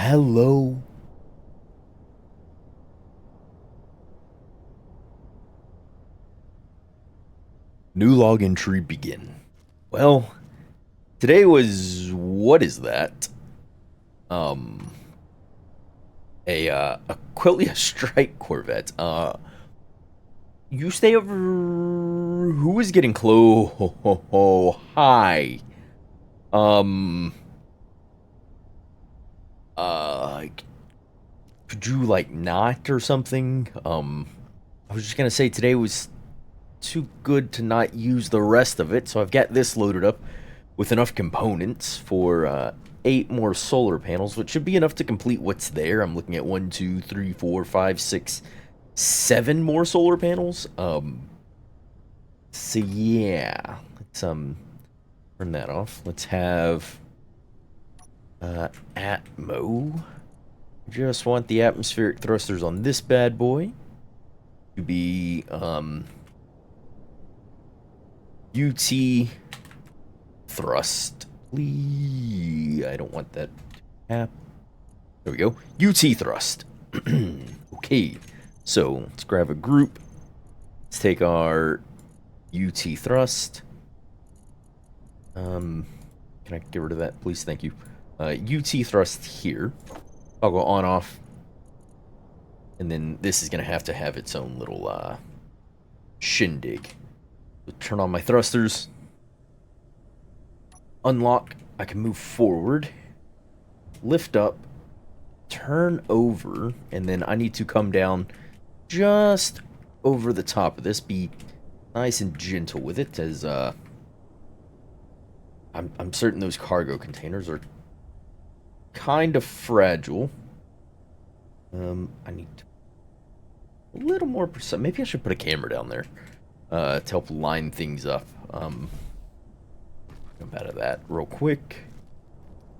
Hello. New log entry begin. Well, today was what is that? Um a Quellia Strike Corvette. You stay over. Who is getting close? Hi. Um uh could you like not or something? I was just gonna say today was too good to not use the rest of it, so I've got this loaded up with enough components for 8 more solar panels, which should be enough to complete what's there. I'm looking at 1, 2, 3, 4, 5, 6, 7 more solar panels. So yeah, let's turn that off. Let's have Atmo. Just want the atmospheric thrusters on this bad boy to be UT thrust. Please, I don't want that to happen. There we go. UT thrust. Okay, so let's grab a group. Let's take our UT thrust. Can I get rid of that, please? Thank you. UT thrust here. I'll go on off, and then this is gonna have to have its own little shindig. So turn on my thrusters. Unlock. I can move forward. Lift up. Turn over, and then I need to come down just over the top of this. Be nice and gentle with it, as I'm certain those cargo containers are kind of fragile. I need a little more precise. Maybe I should put a camera down there to help line things up. Jump out of that real quick.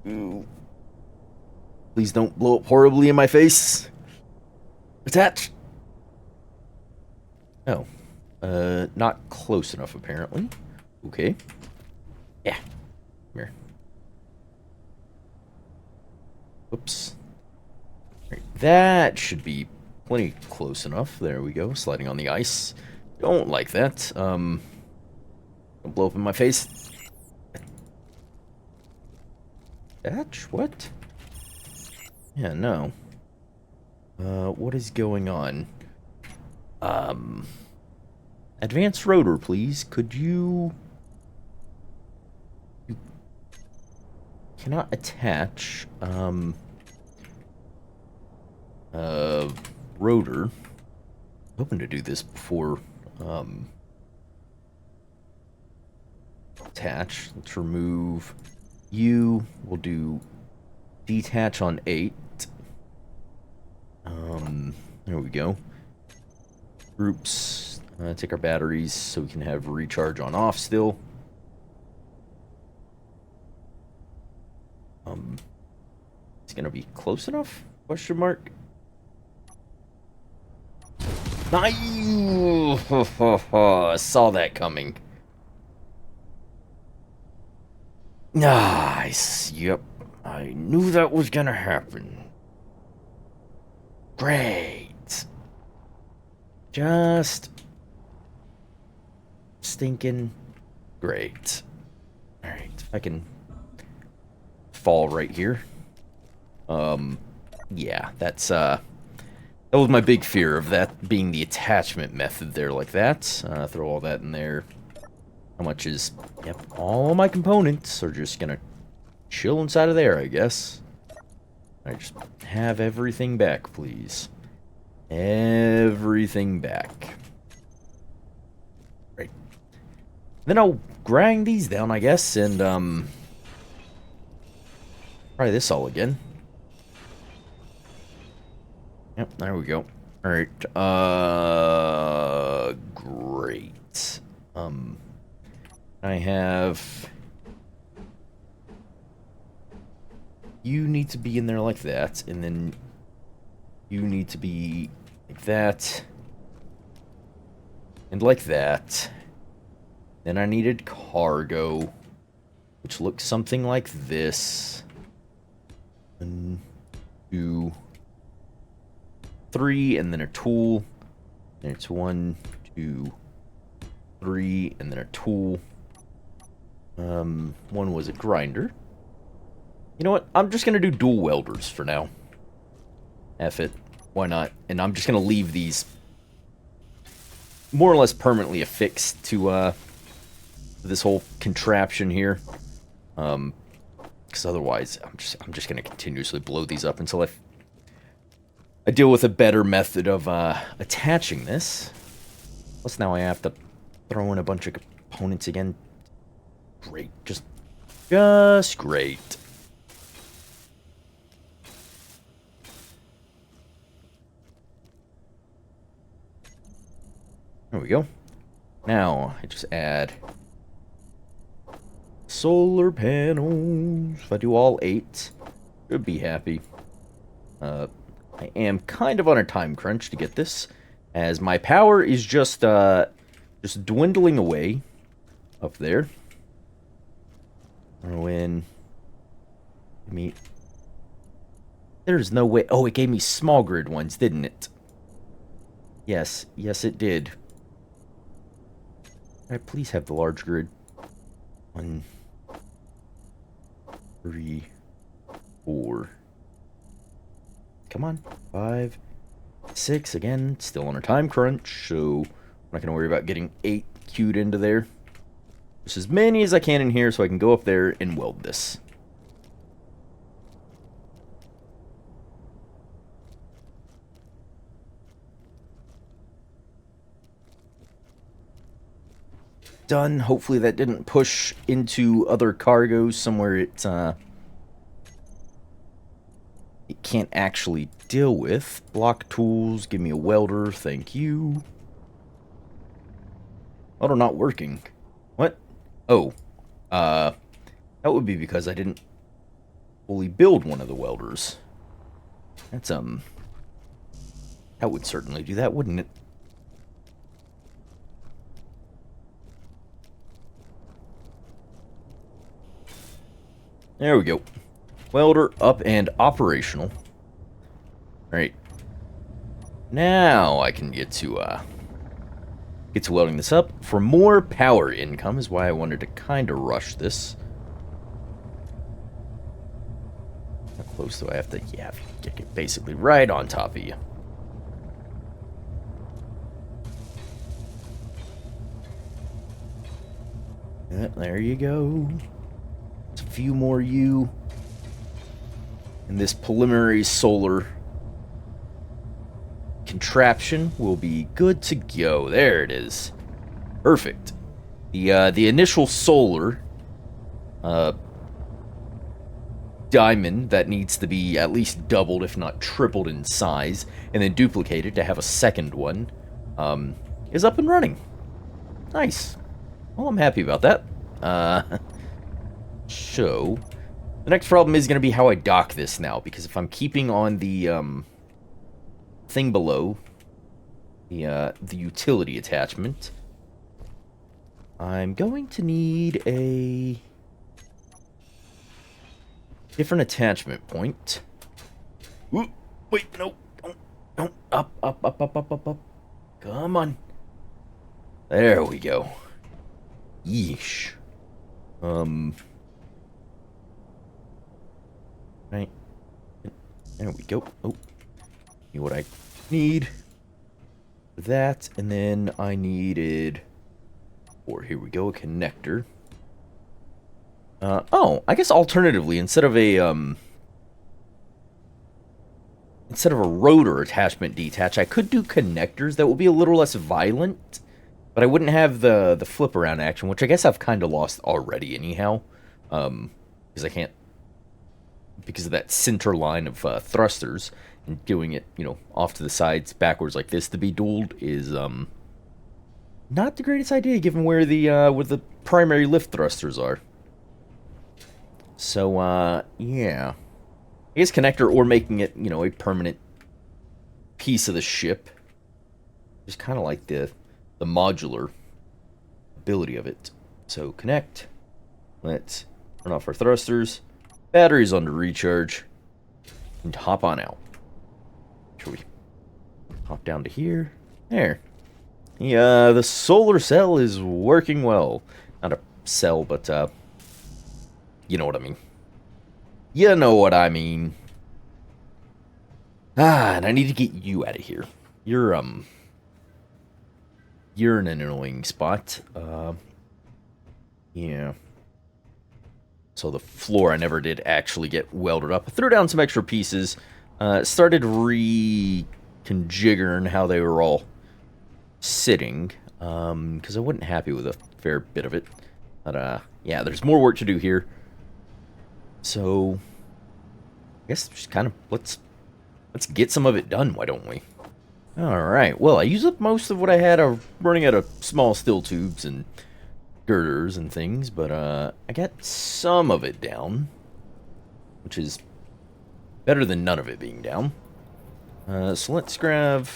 Ooh. Please don't blow up horribly in my face. Attach. Oh. Not close enough, apparently. Okay. Yeah. Come here. Oops. Right. That should be plenty close enough. There we go. Sliding on the ice. Don't like that. Don't blow up in my face. Attach? What? Yeah, no. What is going on? Advanced rotor, please. Could you... You cannot attach, rotor. Hoping to do this before, attach. Let's remove you. We'll do detach on 8. There we go. Groups. Take our batteries so we can have recharge on off still. It's gonna be close enough? Question mark. Nice. Saw that coming. Nice. Yep. I knew that was gonna happen. Great. Just stinking great. Alright, if I can fall right here. Yeah, that was my big fear of that being the attachment method there like that. Throw all that in there. How much is... Yep, all my components are just gonna chill inside of there, I guess. I just have everything back, please. Everything back. Right. Then I'll grind these down, I guess, and, try this all again. Yep, there we go. Alright, great. I have... You need to be in there like that, and then you need to be like that, and like that. Then I needed cargo, which looks something like this. And 2, 3, and then a tool. And it's 1, 2, 3, and then a tool. One was a grinder. You know what? I'm just gonna do dual welders for now. F it. Why not? And I'm just gonna leave these more or less permanently affixed to this whole contraption here. Because otherwise, I'm just gonna continuously blow these up until I deal with a better method of attaching this. Plus, now I have to throw in a bunch of components again. Great, just great. There we go. Now I just add solar panels. If I do all 8, should be happy. I am kind of on a time crunch to get this, as my power is just dwindling away up there. Throw in. There's no way. Oh, it gave me small grid ones, didn't it? Yes, it did. Alright, please have the large grid. 1, 3, 4. Come on. 5, 6. Again, still on a time crunch, so I'm not going to worry about getting 8 queued into there. Just as many as I can in here so I can go up there and weld this. Done. Hopefully that didn't push into other cargoes somewhere it can't actually deal with. Block tools, give me a welder, thank you. Welder not working. What? Oh. That would be because I didn't fully build one of the welders. That's, that would certainly do that, wouldn't it? There we go. Welder up and operational. Alright. Now I can get to welding this up. For more power income is why I wanted to kind of rush this. How close do I have to? Yeah, get basically right on top of you. Yeah, there you go. A few more you. And this preliminary solar contraption will be good to go. There it is. Perfect. The initial solar diamond that needs to be at least doubled, if not tripled in size, and then duplicated to have a second one, is up and running. Nice. Well, I'm happy about that. So, the next problem is going to be how I dock this now, because if I'm keeping on the thing below, the utility attachment, I'm going to need a different attachment point. Ooh, wait, no, don't, up. Come on. There we go. Yeesh. Right. There we go. Oh. See what I need. That, and then I needed... Or here we go, a connector. Oh, I guess alternatively, instead of a rotor attachment detach, I could do connectors that will be a little less violent, but I wouldn't have the flip around action, which I guess I've kind of lost already anyhow, because I can't, because of that center line of thrusters, and doing it, you know, off to the sides backwards like this to be dualed is not the greatest idea given where the primary lift thrusters are. So yeah, I guess connector or making it, you know, a permanent piece of the ship. Just kind of like the modular ability of it. So connect. Let's turn off our thrusters. Batteries on to recharge. and hop on out. Shall we hop down to here? There. Yeah, the solar cell is working well. Not a cell, but, you know what I mean. You know what I mean. Ah, and I need to get you out of here. You're in an annoying spot. Yeah. So the floor I never did actually get welded up. I threw down some extra pieces. Started reconfiguring how they were all sitting. Because I wasn't happy with a fair bit of it. But, yeah, there's more work to do here. So, I guess just kind of, let's get some of it done, why don't we? Alright, well, I used up most of what I had running out of small steel tubes and girders and things, but I got some of it down, which is better than none of it being down. So let's grab,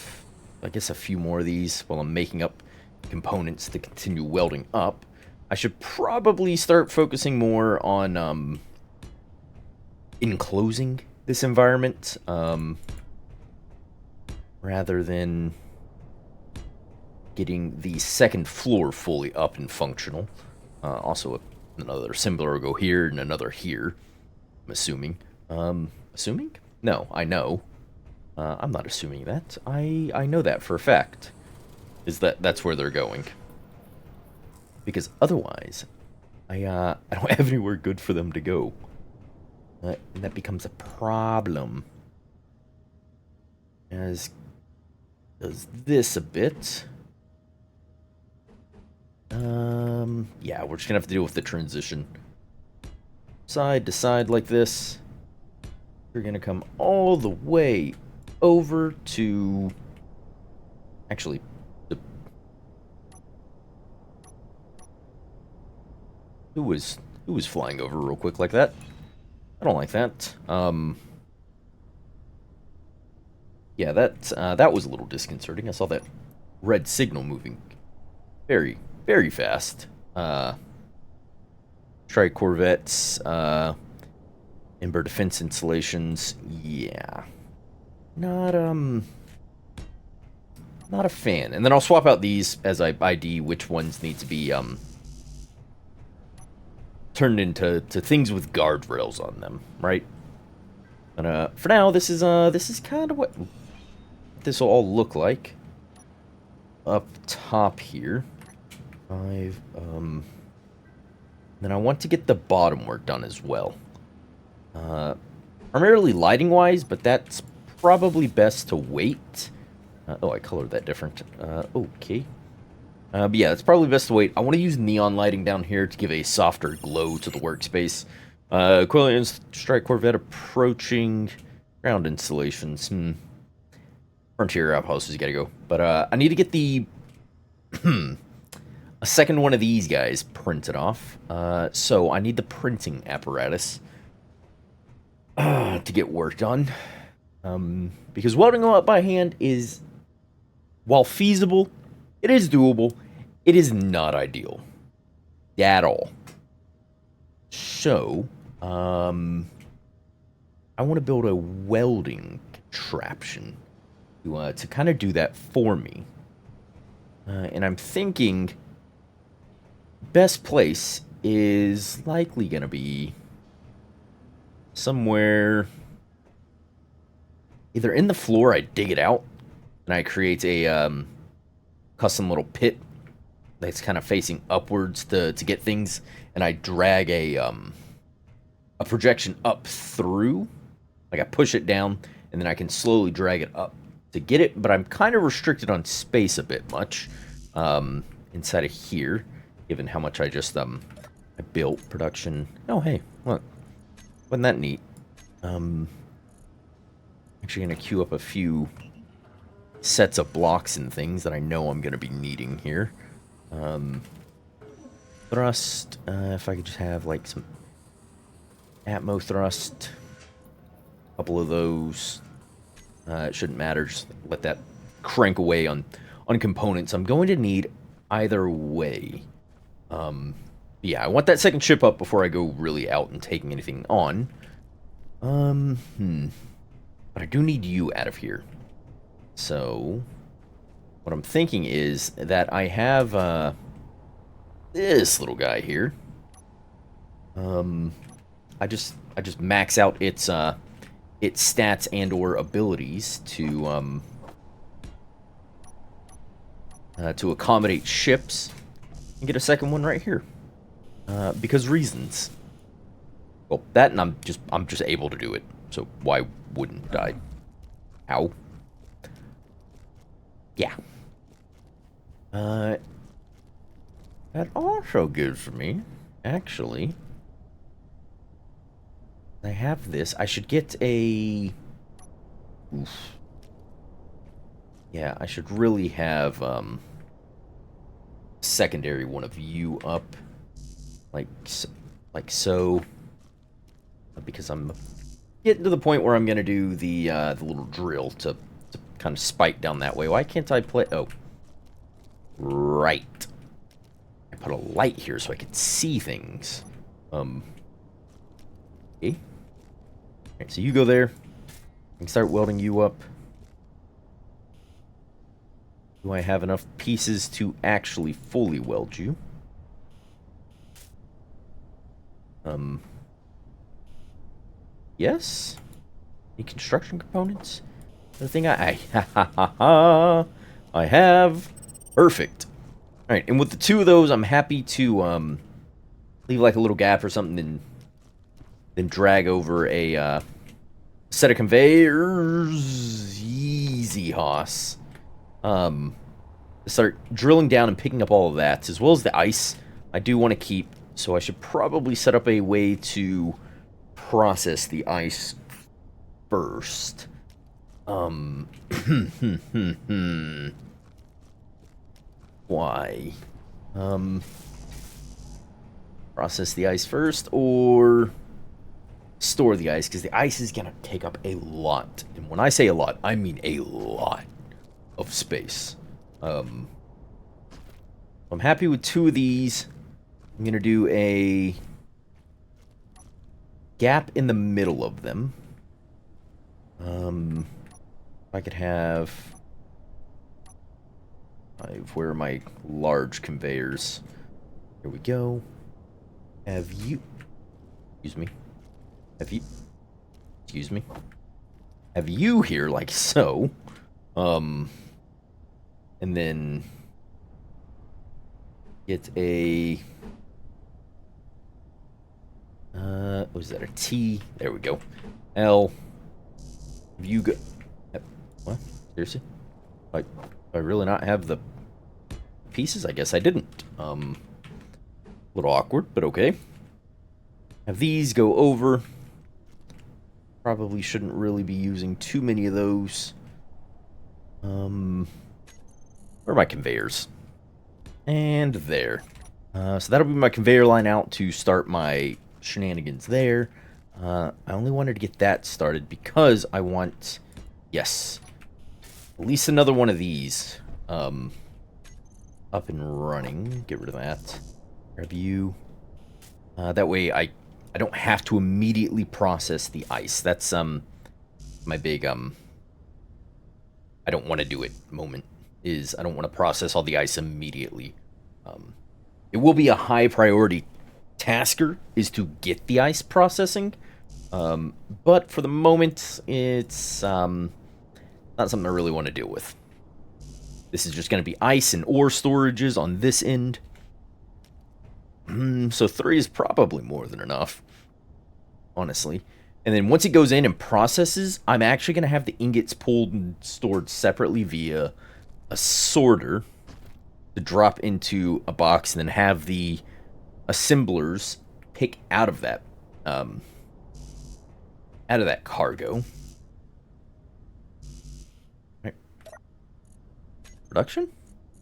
I guess, a few more of these while I'm making up components to continue welding up. I should probably start focusing more on enclosing this environment rather than getting the second floor fully up and functional. Also, another assembler will go here and another here, I'm assuming. Assuming? No, I know. I'm not assuming that. I know that for a fact. That's where they're going. Because otherwise, I don't have anywhere good for them to go. And that becomes a problem. As does this a bit. Yeah, we're just gonna have to deal with the transition. Side to side like this. We're gonna come all the way over to... Actually, who was flying over real quick like that? I don't like that. Yeah, that was a little disconcerting. I saw that red signal moving very, very fast. Tri-corvettes, Ember defense installations, yeah. Not a fan. And then I'll swap out these as I ID which ones need to be, turned into things with guardrails on them, right? But, for now, this is kind of what this will all look like. Up top here. Then I want to get the bottom work done as well. Primarily lighting-wise, but that's probably best to wait. Oh, I colored that different. Okay. But yeah, it's probably best to wait. I want to use neon lighting down here to give a softer glow to the workspace. Aquilian Strike Corvette approaching. Ground installations. Frontier outposts gotta go. But I need to get the a second one of these guys printed off. So I need the printing apparatus to get work done. Because welding them up by hand is, while feasible, it is doable. It is not ideal at all. So, I want to build a welding contraption to kind of do that for me. And I'm thinking best place is likely going to be somewhere either in the floor. I dig it out and I create a custom little pit that's kind of facing upwards to get things, and I drag a projection up through, like I push it down and then I can slowly drag it up to get it, but I'm kind of restricted on space a bit much inside of here, given how much I just I built production. Oh hey, look, wasn't that neat? Actually gonna queue up a few sets of blocks and things that I know I'm gonna be needing here. Thrust, if I could just have like some Atmo thrust, a couple of those. It shouldn't matter, just let that crank away on components. I'm going to need either way. Yeah, I want that second ship up before I go really out and taking anything on. But I do need you out of here. So, what I'm thinking is that I have this little guy here. I just max out its stats and or abilities to accommodate ships, and get a second one right here. Because reasons. Well, that and I'm just able to do it. So why wouldn't I? Ow. Yeah. That also gives me, actually, I have this. I should get a... Oof. Yeah, I should really have, secondary one of you up. Like so. Because I'm getting to the point where I'm going to do the little drill to kind of spike down that way. Why can't I play... Oh. Right. I put a light here so I can see things. Okay. Alright, so you go there. I can start welding you up. Do I have enough pieces to actually fully weld you? Yes? Any construction components? The thing I have. Perfect. Alright, and with the two of those, I'm happy to, leave like a little gap or something, then drag over a, set of conveyors. Easy, hoss. Start drilling down and picking up all of that, as well as the ice I do want to keep, so I should probably set up a way to process the ice first. Why? Process the ice first, or store the ice, because the ice is gonna take up a lot. And when I say a lot, I mean a lot of space. I'm happy with two of these. I'm gonna do a gap in the middle of them. If I could have... where are my large conveyors? Here we go. Have you... Excuse me. Have you... Excuse me. Have you here, like so. And then... Get a... was that a T? There we go. L. Have you go... What? Seriously? Like, do I really not have the pieces? I guess I didn't. A little awkward, but okay. Have these go over. Probably shouldn't really be using too many of those. Where are my conveyors? And there. So that'll be my conveyor line out to start my shenanigans there. I only wanted to get that started because I want... Yes. At least another one of these. Up and running. Get rid of that. Grab you. That way I don't have to immediately process the ice. That's my big I don't want to do it moment. Is I don't want to process all the ice immediately. It will be a high priority tasker is to get the ice processing. But for the moment, it's not something I really want to deal with. This is just going to be ice and ore storages on this end. So 3 is probably more than enough, honestly. And then once it goes in and processes, I'm actually going to have the ingots pulled and stored separately via a sorter to drop into a box, and then have the assemblers pick out of that cargo. Right. Production?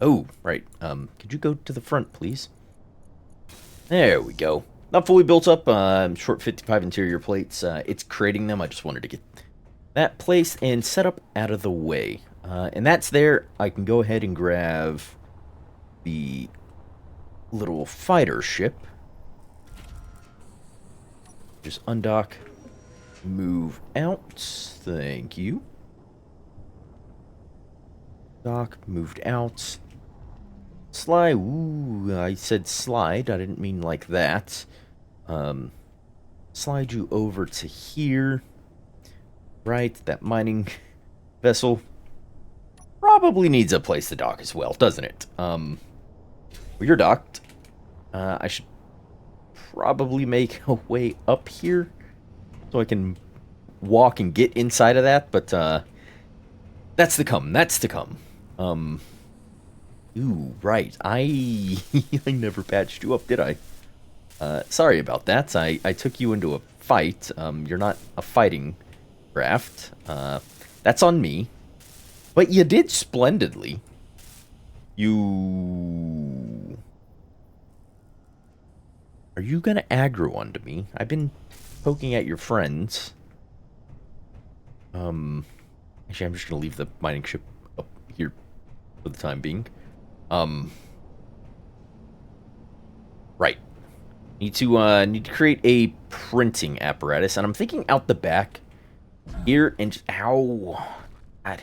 Oh, right. Could you go to the front, please? There we go. Not fully built up. Short 55 interior plates. It's creating them. I just wanted to get that placed and set up out of the way. And that's there. I can go ahead and grab the little fighter ship. Just undock. Move out. Thank you. Dock moved out. Slide. Ooh, I said slide. I didn't mean like that. Slide you over to here. Right, that mining vessel probably needs a place to dock as well, doesn't it? Well, you're docked. I should probably make a way up here so I can walk and get inside of that, but that's to come. That's to come. Ooh, right. I I never patched you up, did I? Sorry about that. I took you into a fight. You're not a fighting craft. That's on me. But you did splendidly. You... Are you gonna aggro onto me? I've been poking at your friends. Actually, I'm just gonna leave the mining ship up here for the time being. Right. Need to create a printing apparatus, and I'm thinking out the back here and just, ow, God.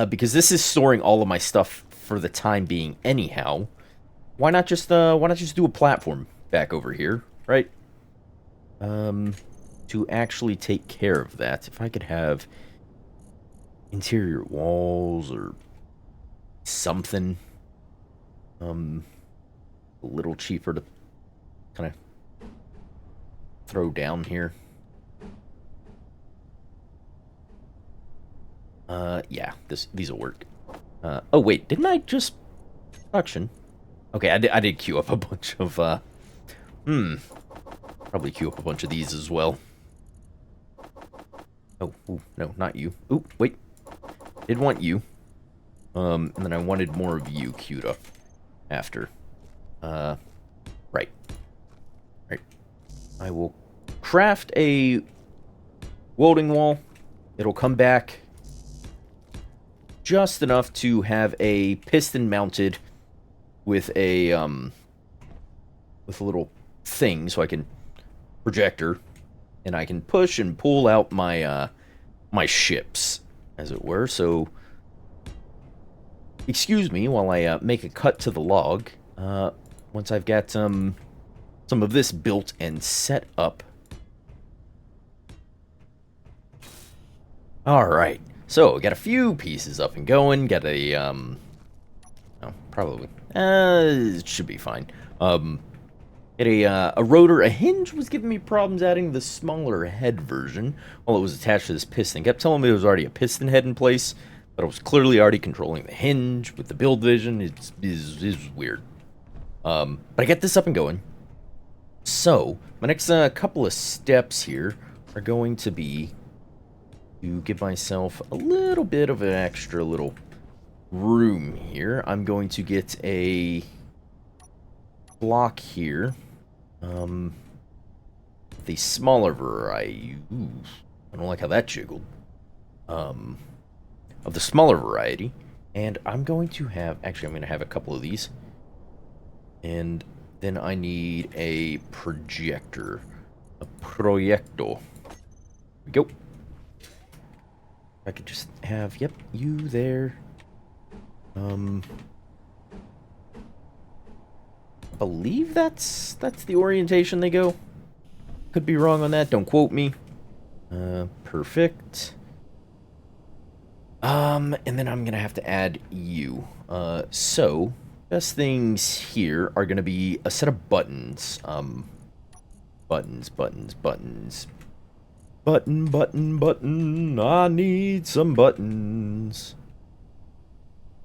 Because this is storing all of my stuff for the time being anyhow. Why not just do a platform back over here, right? To actually take care of that. If I could have interior walls or something, a little cheaper to kind of throw down here. Yeah, these will work. Oh wait, didn't I just production? Okay, I did queue up a bunch of, probably queue up a bunch of these as well. Oh, ooh, no, not you. Ooh, wait. Did want you. And then I wanted more of you queued up after. Right. Right. I will craft a welding wall. It'll come back just enough to have a piston mounted with a little thing so I can projector, and I can push and pull out my my ships, as it were. So excuse me while I make a cut to the log. Once I've got some of this built and set up. All right. So, got a few pieces up and going. Got a oh, probably it should be fine. Get a rotor. A hinge was giving me problems adding the smaller head version while it was attached to this piston. It kept telling me there was already a piston head in place, but I was clearly already controlling the hinge with the build vision. It's weird. But I get this up and going. So, my next couple of steps here are going to be to give myself a little bit of an extra little room here. I'm going to get a block here. The smaller variety. Ooh, I don't like how that jiggled. Of the smaller variety. And I'm going to have... Actually, I'm going to have a couple of these. And then I need a projector. A proyecto. Here we go. I could just have, yep, you there. I believe that's the orientation they go. Could be wrong on that, don't quote me. Perfect. And then I'm gonna have to add you. So, best things here are gonna be a set of buttons. Buttons. Button. I need some buttons.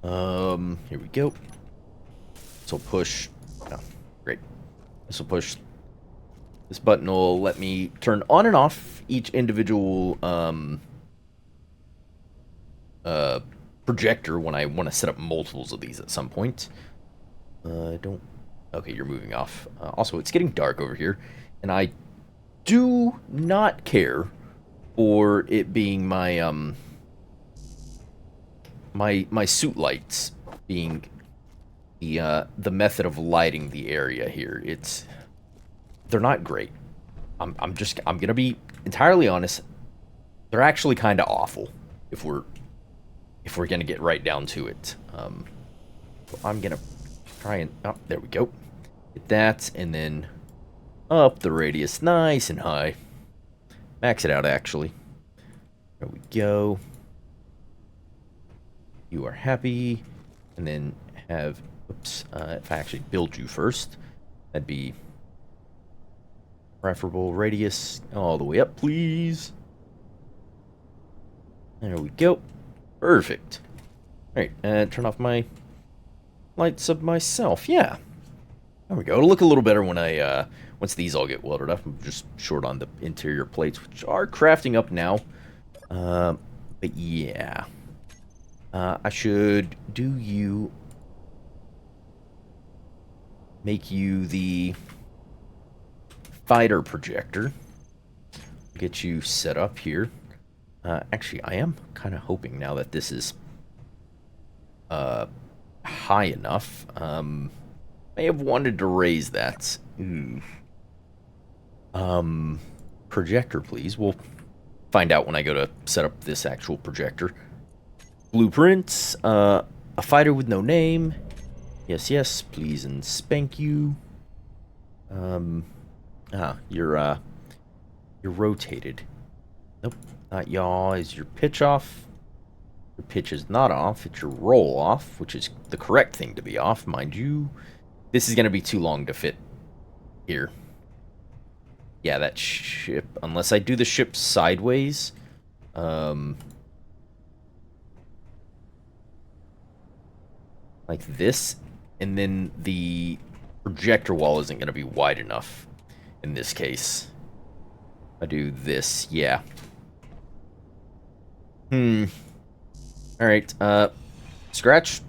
Here we go. This will push. Oh, great. This will push. This button will let me turn on and off each individual projector when I want to set up multiples of these at some point. Don't. Okay, you're moving off. Also, it's getting dark over here, and I do not care for it being my my suit lights being the method of lighting the area here. They're not great. I'm gonna be entirely honest. They're actually kind of awful if we're gonna get right down to it. So I'm gonna try and, oh, there we go. Get that, and then up the radius nice and high. Max it out, actually. There we go. You are happy. And then have, oops, if I actually build you first, that'd be preferable. Radius all the way up, please. There we go. Perfect. Alright, turn off my lights of myself. Yeah. There we go. It'll look a little better when I, once these all get welded up. I'm just short on the interior plates, which are crafting up now. But yeah. I should make you the fighter projector. Get you set up here. Actually, I am kind of hoping now that this is high enough. May have wanted to raise that. Ooh. Projector, please. We'll find out when I go to set up this actual projector. Blueprints. A fighter with no name. Yes, yes, please and spank you. You're rotated. Nope, not yaw. Is your pitch off? Your pitch is not off. It's your roll off, which is the correct thing to be off, mind you. This is going to be too long to fit here. Yeah, that ship, unless I do the ship sideways, like this, and then the projector wall isn't going to be wide enough in this case. I do this, yeah. Alright, scratch.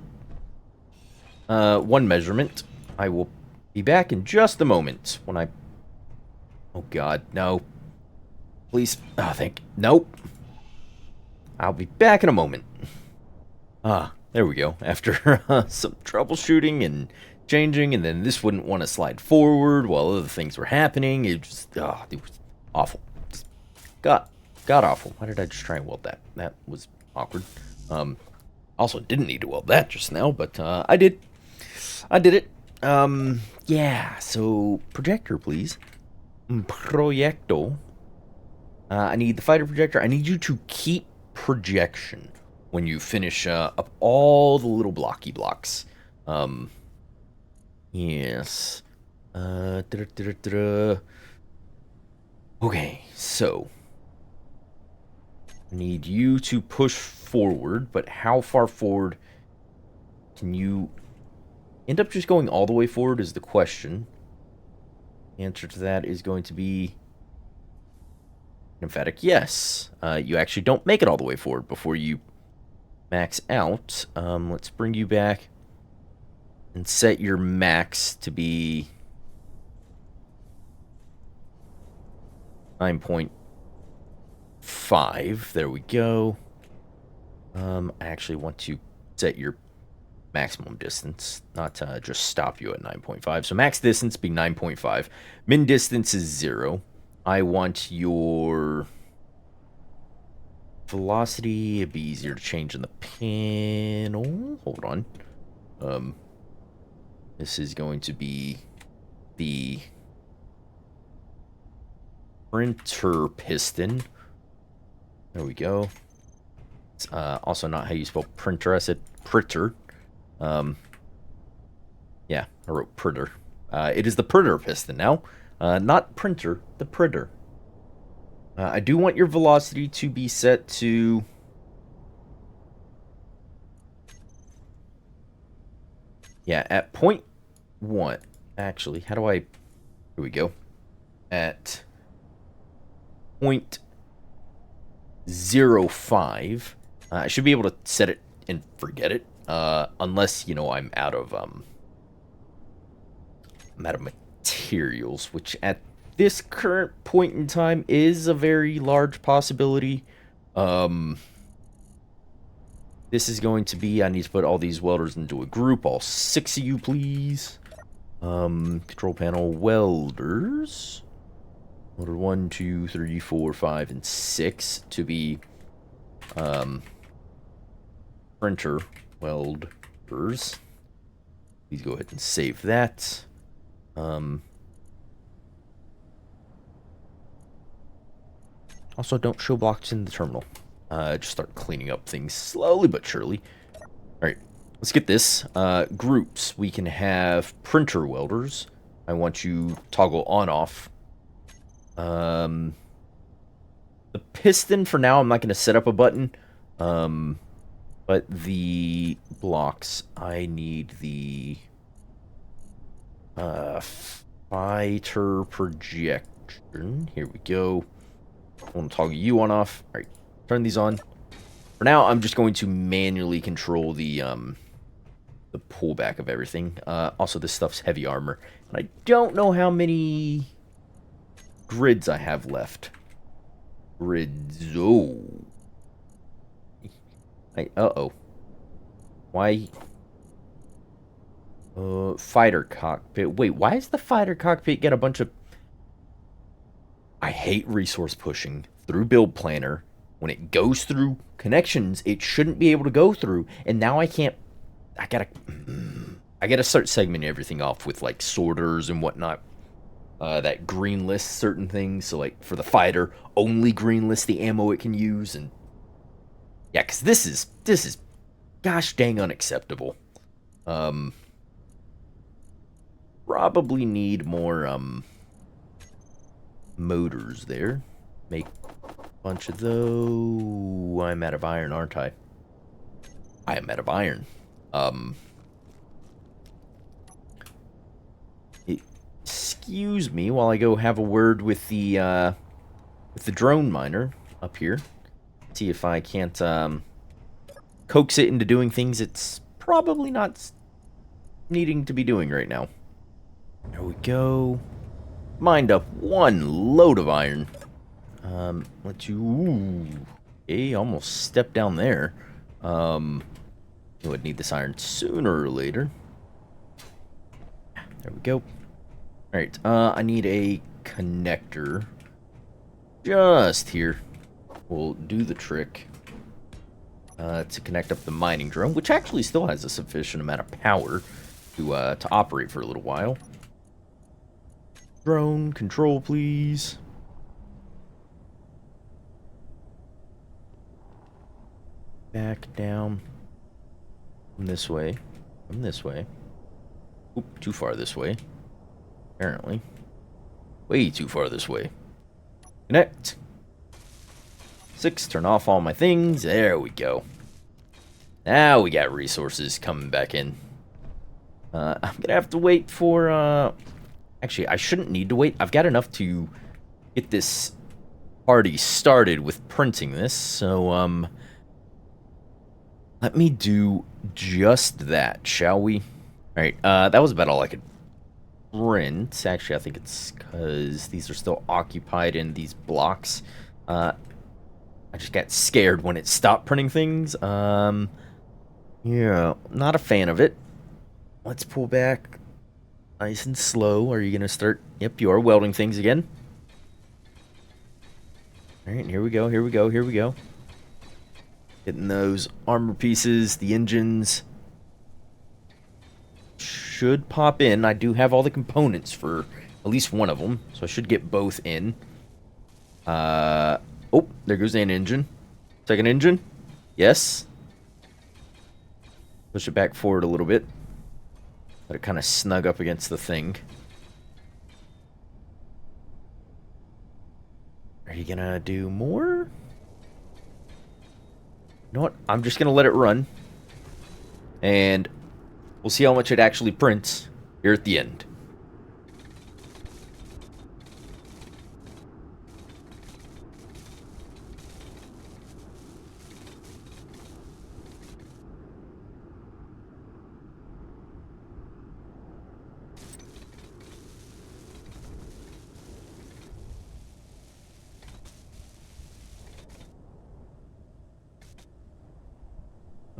One measurement. I will be back in just a moment when I... Oh god, no. Please. Oh, nope. I'll be back in a moment. There we go. After some troubleshooting and changing, and then this wouldn't want to slide forward while other things were happening. It just, it was awful. Just god awful. Why did I just try and weld that? That was awkward. Also didn't need to weld that just now, but I did. I did it. Yeah, so projector, please. Proyecto. I need the fighter projector. I need you to keep projection when you finish up all the little blocky blocks. Yes. Okay, so I need you to push forward, but how far forward can you end up just going all the way forward is the question. The answer to that is going to be an emphatic yes. You actually don't make it all the way forward before you max out. Let's bring you back and set your max to be 9.5. There we go. I actually want to set your maximum distance, not just stop you at 9.5. So max distance be 9.5. Min distance is 0. I want your velocity. It'd be easier to change in the panel. Hold on. This is going to be the printer piston. There we go. It's also not how you spell printer. I said printer. Yeah, I wrote printer. It is the printer piston now. Not printer, the printer. I do want your velocity to be set to... Yeah, at 0.1. Actually, how do I... Here we go. At 0.05. I should be able to set it and forget it. Unless, you know, I'm out of materials, which at this current point in time is a very large possibility. This is going to be, I need to put all these welders into a group, all 6 of you, please. Control panel welders. Order 1, 2, 3, 4, 5, and 6 to be printer welders. Please go ahead and save that. Also, don't show blocks in the terminal. Just start cleaning up things slowly but surely. Alright, let's get this. Groups. We can have printer welders. I want you toggle on-off. The piston, for now, I'm not going to set up a button. But the blocks, I need the fighter projection. Here we go. I want to toggle you on off. All right, turn these on. For now, I'm just going to manually control the pullback of everything. Also, this stuff's heavy armor, and I don't know how many grids I have left. Grids. Oh. Uh-oh. Why? Fighter cockpit. Wait, why does the fighter cockpit get a bunch of... I hate resource pushing through build planner. When it goes through connections, it shouldn't be able to go through. And now I can't... I gotta start segmenting everything off with, like, sorters and whatnot. That green lists certain things. So, like, for the fighter, only green lists the ammo it can use. And yeah, because this is gosh dang unacceptable. Probably need more motors there. Make a bunch of those. I'm out of iron, aren't I? I am out of iron. Excuse me while I go have a word with the drone miner up here. See if I can't coax it into doing things it's probably not needing to be doing right now. There we go. Mined up one load of iron. Let you... Ooh, okay, almost stepped down there. You would need this iron sooner or later. There we go. Alright, I need a connector. Just here. Will do the trick. To connect up the mining drone, which actually still has a sufficient amount of power to operate for a little while. Drone, control, please. Back down. From this way. From this way. Oop, too far this way. Apparently. Way too far this way. Connect. 6, turn off all my things. There we go. Now we got resources coming back in. I'm gonna have to wait for, actually, I shouldn't need to wait. I've got enough to get this party started with printing this, so, let me do just that, shall we? Alright, that was about all I could print. Actually, I think it's because these are still occupied in these blocks. I just got scared when it stopped printing things. Yeah, not a fan of it. Let's pull back nice and slow. Are you going to start? Yep, you are welding things again. Alright, here we go, here we go, here we go. Getting those armor pieces, the engines. Should pop in. I do have all the components for at least one of them, so I should get both in. Oh, there goes an engine. Second engine. Yes. Push it back forward a little bit. Let it kind of snug up against the thing. Are you gonna do more? You know what? I'm just gonna let it run. And we'll see how much it actually prints here at the end.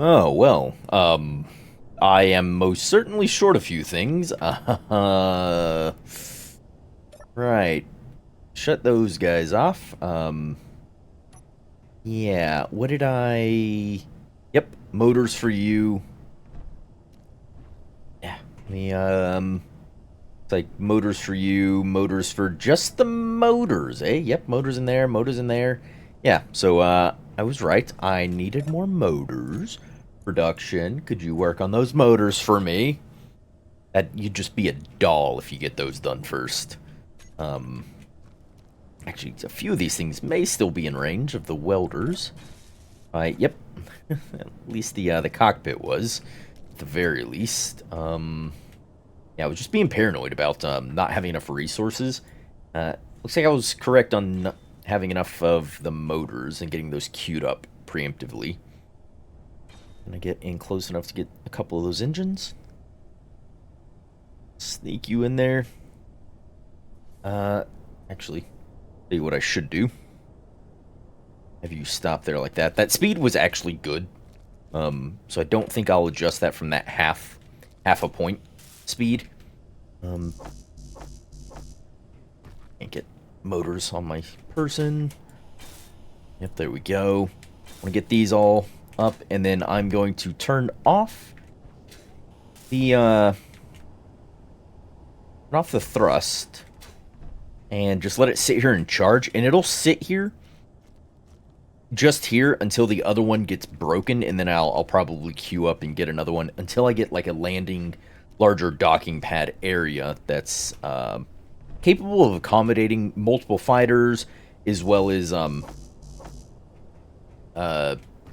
Oh, well, I am most certainly short a few things. Right. shut those guys off. Yeah, what did I... Yep, motors for you. Yeah, it's like motors for you, motors for just the motors, eh? Yep, motors in there, motors in there. Yeah, so, I was right. I needed more motors. Production, could you work on those motors for me? That, you'd just be a doll if you get those done first. Um, actually, a few of these things may still be in range of the welders. Yep. At least the cockpit was, at the very least. Yeah, I was just being paranoid about not having enough resources. Looks like I was correct on having enough of the motors and getting those queued up preemptively. Gonna get in close enough to get a couple of those engines. Sneak you in there. Actually, tell you what I should do. Have you stop there like that. That speed was actually good. So I don't think I'll adjust that from that half a point speed. Can't get motors on my person. Yep, there we go. I'm gonna get these all up, and then I'm going to turn off the thrust, and just let it sit here and charge, and it'll sit here just here until the other one gets broken, and then I'll probably queue up and get another one until I get like a landing, larger docking pad area that's capable of accommodating multiple fighters, as well as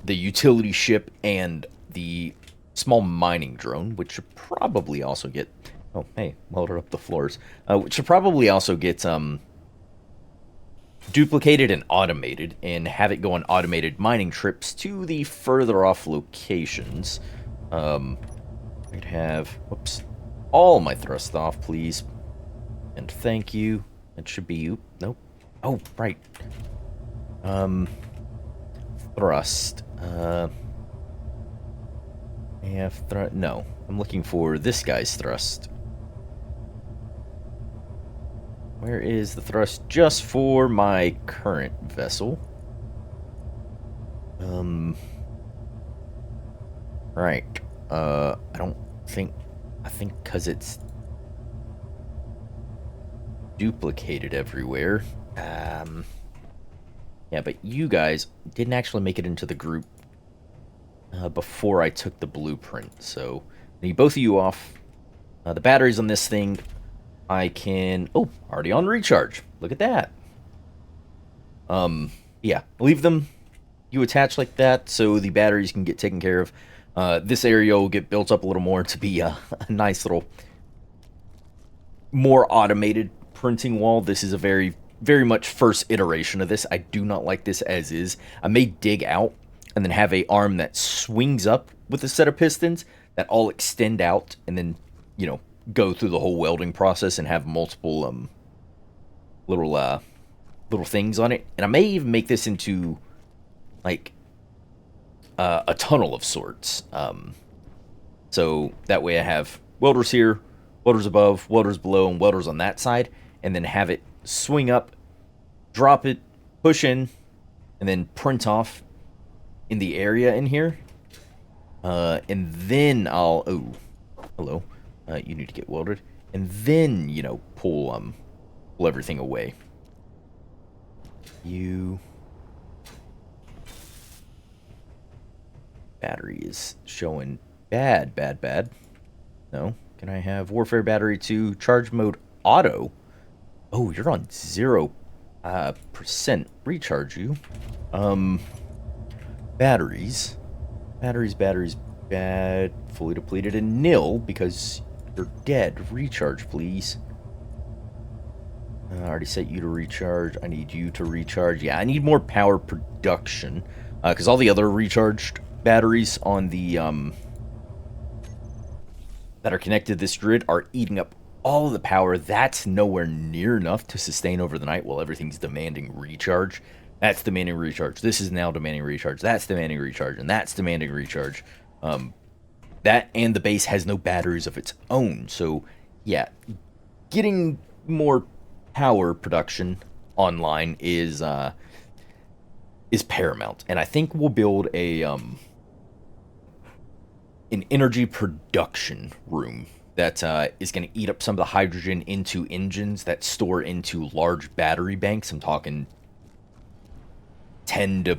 the utility ship and the small mining drone, which should probably also get... Oh, hey, welded up the floors. Which should probably also get duplicated and automated, and have it go on automated mining trips to the further off locations. I could have, whoops, all my thrust off, please, and thank you. It should be you. Nope. Oh, right. Thrust. No, I'm looking for this guy's thrust. Where is the thrust just for my current vessel? Right. I don't think... I think because it's duplicated everywhere. Yeah, but you guys didn't actually make it into the group before I took the blueprint, so I need both of you off. The batteries on this thing, I can... Oh, already on recharge. Look at that. Yeah, leave them. You attach like that so the batteries can get taken care of. This area will get built up a little more to be a nice little, more automated printing wall. This is a very, very much first iteration of this. I do not like this as is. I may dig out and then have a arm that swings up with a set of pistons that all extend out and then, you know, go through the whole welding process and have multiple little things on it. And I may even make this into like a tunnel of sorts. So that way I have welders here, welders above, welders below, and welders on that side, and then have it swing up, drop it, push in, and then print off in the area in here. And then I'll... Oh, hello. You need to get welded. And then, you know, pull everything away. You... Battery is showing bad. No. Can I have Warfare Battery 2 Charge Mode Auto? Oh, you're on 0% recharge you. Batteries. Batteries, bad. Fully depleted and nil because you're dead. Recharge, please. I already set you to recharge. I need you to recharge. Yeah, I need more power production. Because all the other recharged batteries on the that are connected to this grid are eating up all of the power. That's nowhere near enough to sustain over the night while everything's demanding recharge. That's demanding recharge. This is now demanding recharge. That's demanding recharge, and that's demanding recharge. That and the base has no batteries of its own. So yeah, getting more power production online is paramount, and I think we'll build a an energy production room that is going to eat up some of the hydrogen into engines that store into large battery banks. I'm talking 10 to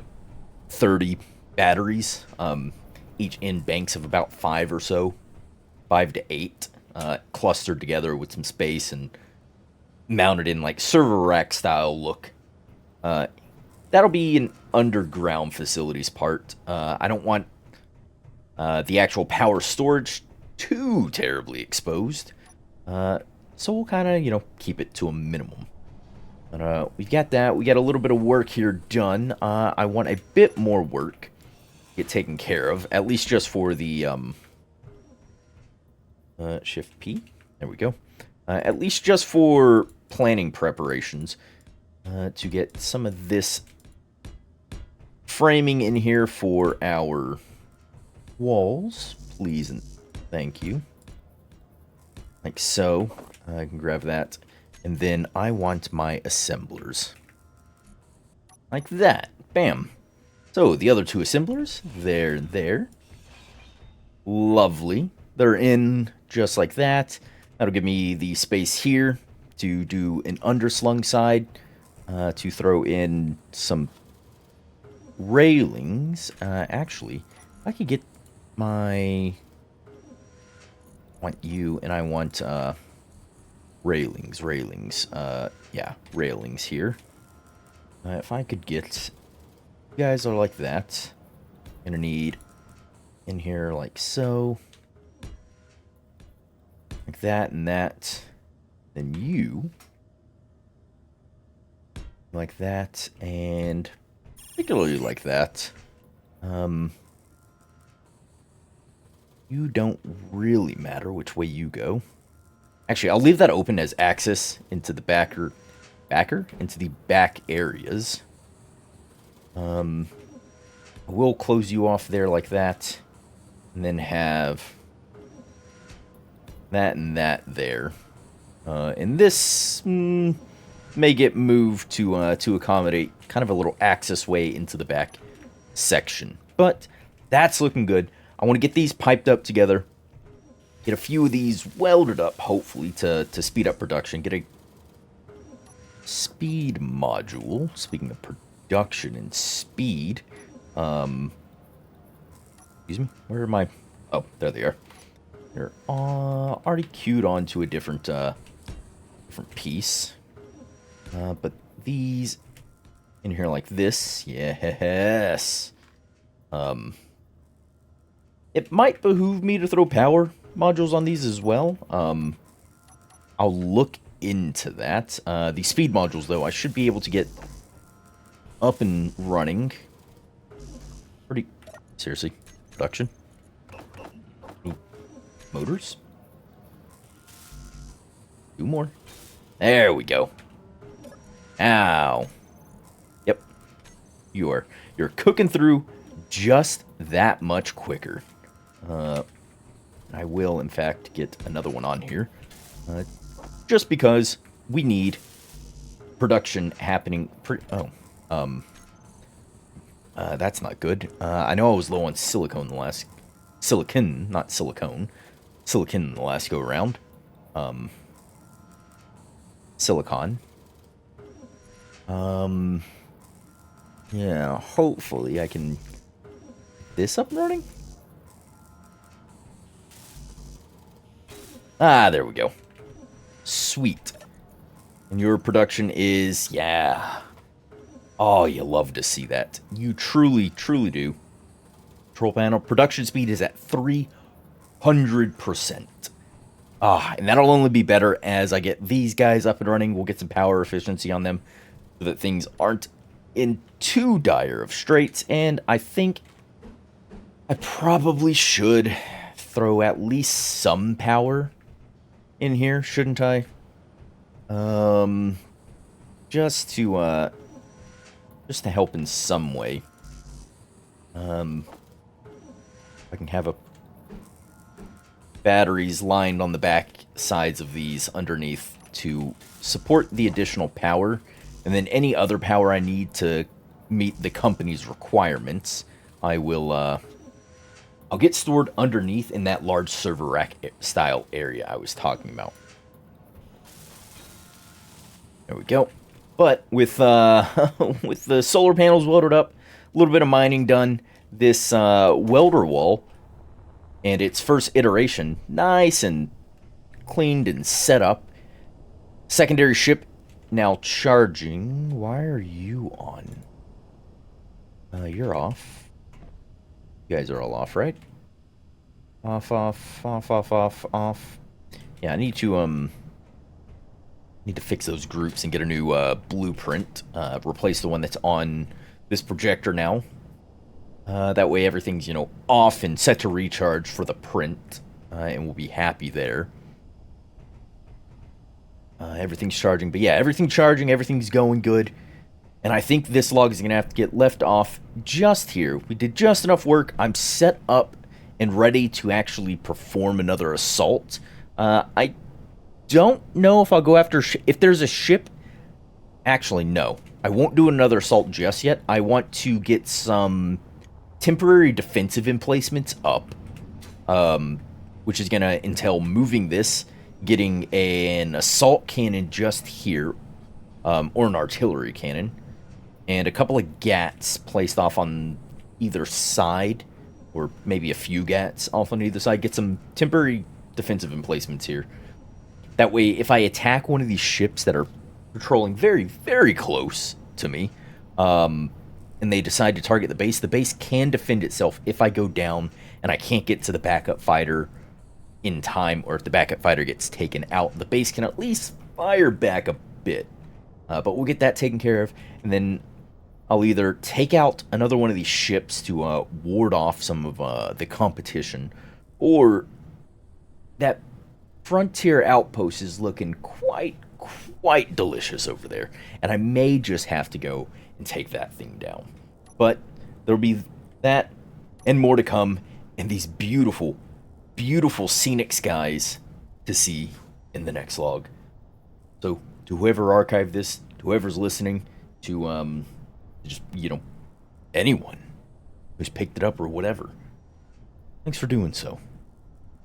30 batteries, each in banks of about 5 or so, 5 to 8, clustered together with some space and mounted in like server rack style look. That'll be an underground facilities part. I don't want the actual power storage too terribly exposed. So we'll kind of, keep it to a minimum. But we've got that. We got a little bit of work here done. I want a bit more work get taken care of, at least just for the Shift P. There we go. At least just for planning preparations to get some of this framing in here for our walls, please and thank you. Like so. I can grab that. And then I want my assemblers. Like that. Bam. So, the other two assemblers, they're there. Lovely. They're in just like that. That'll give me the space here to do an underslung side, to throw in some railings. Actually, I could get my... I want you, and I want railings. Yeah, railings here. If I could get... You guys are like that. Gonna need in here like so. Like that and that. Then you. Like that and particularly like that. You don't really matter which way you go. Actually, I'll leave that open as access into the into the back areas. We'll close you off there like that, and then have that and that there. And this may get moved to accommodate kind of a little access way into the back section. But that's looking good. I want to get these piped up together. Get a few of these welded up, hopefully, to speed up production. Get a speed module. Speaking of production and speed. Excuse me. Where are my... Oh, there they are. They're already queued onto a different piece. But these in here like this. Yes. It might behoove me to throw power modules on these as well. I'll look into that. The speed modules, though, I should be able to get up and running. Pretty seriously. Production. Any motors? 2 more. There we go. Ow. Yep. You're cooking through just that much quicker. I will, in fact, get another one on here. Just because we need production happening... that's not good. I know I was low on silicone the last... Silicon, not silicone. Silicon the last go-around. Silicon. Yeah, hopefully I can... This up and running? Ah, there we go. Sweet. And your production is... Yeah. Oh, you love to see that. You truly, truly do. Control panel. Production speed is at 300%. Ah, and that'll only be better as I get these guys up and running. We'll get some power efficiency on them so that things aren't in too dire of straits. And I think I probably should throw at least some power in here, shouldn't I? Just to help in some way. I can have batteries lined on the back sides of these underneath to support the additional power And then any other power I need to meet the company's requirements, I will, I'll get stored underneath in that large server rack style area I was talking about. There we go. But with with the solar panels welded up, a little bit of mining done, this welder wall and its first iteration nice and cleaned and set up. Secondary ship now charging. Why are you on? You're off. You guys are all off, right? Off, off, off, off, off, off. Yeah, I need to fix those groups and get a new blueprint. Replace the one that's on this projector now. That way everything's, you know, off and set to recharge for the print. And we'll be happy there. Everything's charging. But yeah, everything's charging. Everything's going good. And I think this log is going to have to get left off just here. We did just enough work. I'm set up and ready to actually perform another assault. I don't know if I'll go after... if there's a ship... Actually, no. I won't do another assault just yet. I want to get some temporary defensive emplacements up. Which is going to entail moving this, getting an assault cannon just here. Or an artillery cannon. And a couple of GATs placed off on either side. Or maybe a few GATs off on either side. Get some temporary defensive emplacements here. That way, if I attack one of these ships that are patrolling very, very close to me, and they decide to target the base can defend itself if I go down and I can't get to the backup fighter in time, or if the backup fighter gets taken out, the base can at least fire back a bit. But we'll get that taken care of, and then I'll either take out another one of these ships to ward off some of the competition, or that frontier outpost is looking quite delicious over there, and I may just have to go and take that thing down. But there'll be that and more to come, and these beautiful, beautiful scenic skies to see in the next log. So to whoever archived this, to whoever's listening, to just, you know, anyone who's picked it up or whatever, thanks for doing so.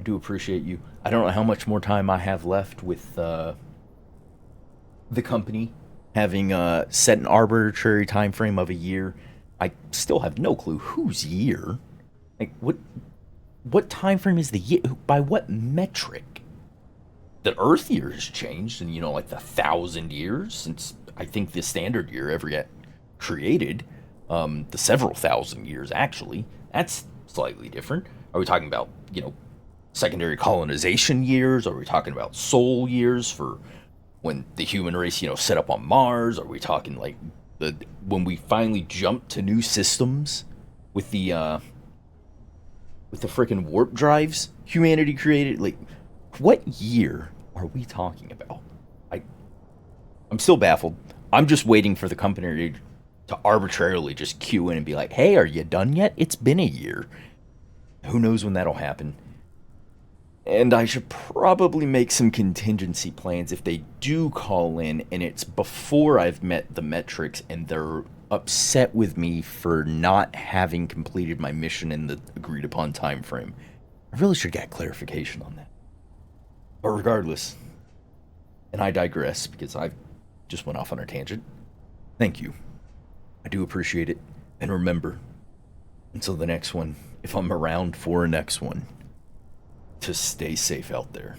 I do appreciate you. I don't know how much more time I have left with the company having set an arbitrary time frame of a year. I still have no clue whose year. Like, what time frame is the year? By what metric? The Earth year has changed, and, you know, like the 1,000 years since I think the standard year ever got created. The several thousand years, actually. That's slightly different. Are we talking about, you know, secondary colonization years? Are we talking about soul years for when the human race, you know, set up on Mars? Are we talking like when we finally jumped to new systems with the freaking warp drives humanity created? Like, what year are we talking about? I'm still baffled. I'm just waiting for the company to arbitrarily just queue in and be like, hey, are you done yet? It's been a year. Who knows when that'll happen? And I should probably make some contingency plans if they do call in and it's before I've met the metrics and they're upset with me for not having completed my mission in the agreed upon time frame. I really should get clarification on that. But regardless, and I digress because I just went off on a tangent. Thank you. I do appreciate it. And remember, until the next one, if I'm around for a next one, to stay safe out there.